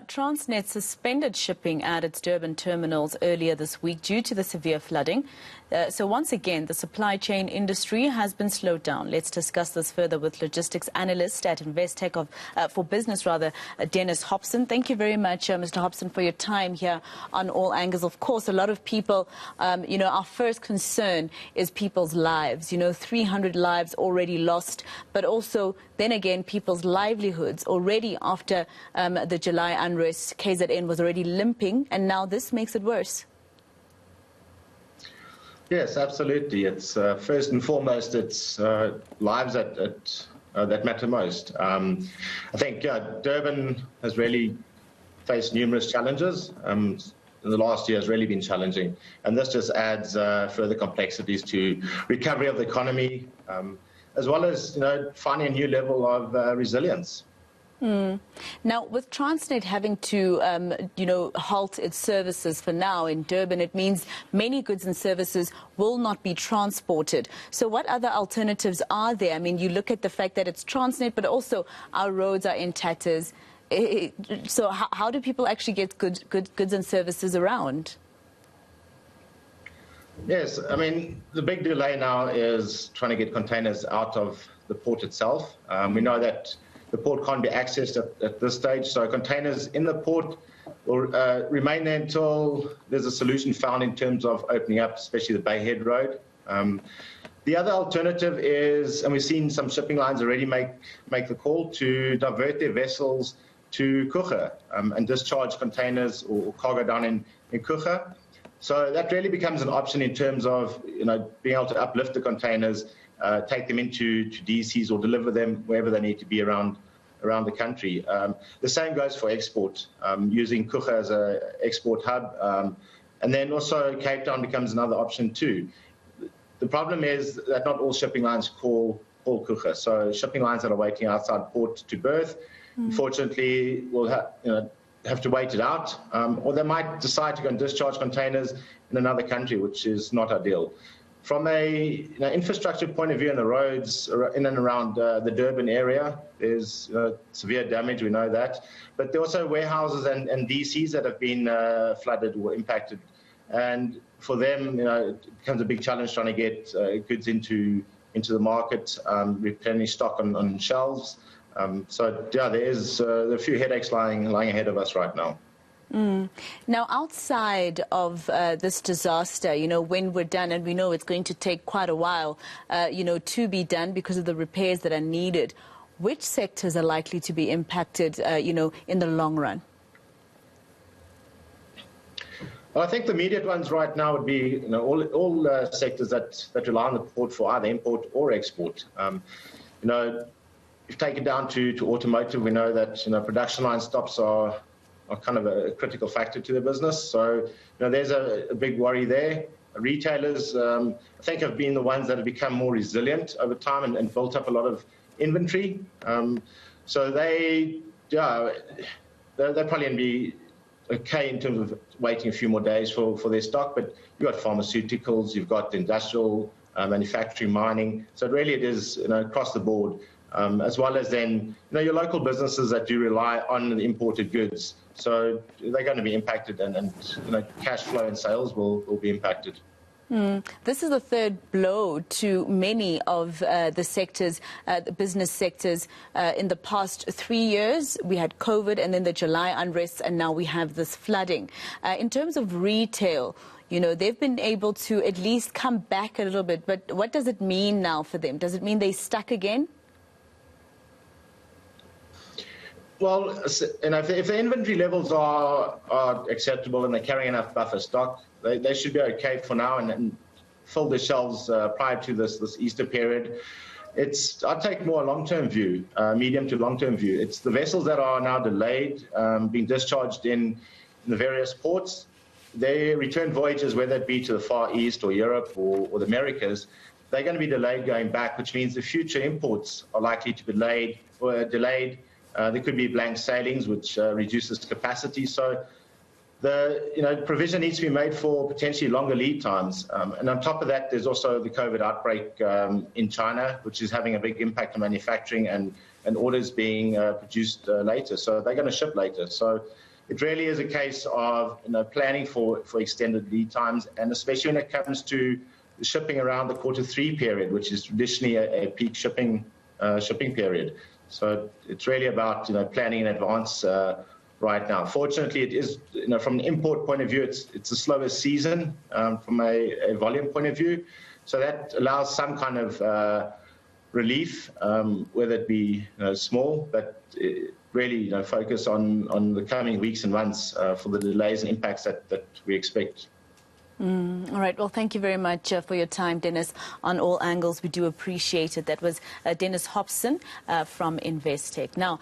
Transnet suspended shipping at its Durban terminals earlier this week due to the severe flooding. So once again, the supply chain industry has been slowed down. Let's discuss this further with logistics analyst at Investec for Business, Dennis Hobson. Thank you very much, Mr. Hobson, for your time here on All Angles. Of course, a lot of people, our first concern is people's lives. 300 lives already lost, but also then again, people's livelihoods already after the July unrest. KZN was already limping, and now this makes it worse. Yes, absolutely. It's first and foremost, it's lives that matter most. I think Durban has really faced numerous challenges. The last year has really been challenging, and this just adds further complexities to recovery of the economy, as well as finding a new level of resilience. Now, with Transnet having to, halt its services for now in Durban, it means many goods and services will not be transported. So what other alternatives are there? I mean, you look at the fact that it's Transnet, but also our roads are in tatters. So how do people actually get goods and services around? Yes, I mean, the big delay now is trying to get containers out of the port itself. We know that the port can't be accessed at this stage, so containers in the port will remain there until there's a solution found in terms of opening up, especially the Bay Head Road. The other alternative is, and we've seen some shipping lines already make the call to divert their vessels to Kucha and discharge containers or cargo down in Kucha. So that really becomes an option in terms of being able to uplift the containers, take them into DCs or deliver them wherever they need to be around the country. The same goes for export, using Kucha as an export hub. And then also Cape Town becomes another option too. The problem is that not all shipping lines call Kucha. So shipping lines that are waiting outside port to berth, unfortunately, will have to wait it out, or they might decide to go and discharge containers in another country, which is not ideal. From a infrastructure point of view, on the roads in and around the Durban area, there's severe damage, we know that. But there are also warehouses and DCs that have been flooded or impacted. And for them, it becomes a big challenge trying to get goods into the market, replenish stock on shelves. There's a few headaches lying ahead of us right now. Now, outside of this disaster, when we're done, and we know it's going to take quite a while, to be done because of the repairs that are needed, which sectors are likely to be impacted, in the long run? Well, I think the immediate ones right now would be, all sectors that rely on the port for either import or export. If taken down to automotive, we know that production line stops are kind of a critical factor to the business. So there's a big worry there. Retailers, I think, have been the ones that have become more resilient over time and built up a lot of inventory. So they're probably going to be okay in terms of waiting a few more days for their stock. But you've got pharmaceuticals, you've got industrial, manufacturing, mining. So really it is across the board. As well as then, your local businesses that do rely on the imported goods. So they're going to be impacted and cash flow and sales will be impacted. This is the third blow to many of the sectors, the business sectors. In the past 3 years, we had COVID and then the July unrest, and now we have this flooding. In terms of retail, they've been able to at least come back a little bit. But what does it mean now for them? Does it mean they're stuck again? Well, if the inventory levels are acceptable and they're carrying enough buffer stock, they should be okay for now and fill the shelves prior to this Easter period. I'd take more a long-term view, medium to long-term view. It's the vessels that are now delayed, being discharged in the various ports. Their return voyages, whether it be to the Far East or Europe or the Americas, they're going to be delayed going back, which means the future imports are likely to be delayed. There could be blank sailings, which reduces capacity. So the provision needs to be made for potentially longer lead times. And on top of that, there's also the COVID outbreak in China, which is having a big impact on manufacturing and orders being produced later. So they're going to ship later. So it really is a case of planning for extended lead times, and especially when it comes to shipping around the Q3 period, which is traditionally a peak shipping period. So it's really about planning in advance right now. Fortunately, it is from an import point of view, it's a slower season from a volume point of view, so that allows some kind of relief, whether it be small, but really focus on the coming weeks and months for the delays and impacts that we expect. All right. Well, thank you very much for your time, Dennis, on all angles. We do appreciate it. That was Dennis Hobson from Investec. Now,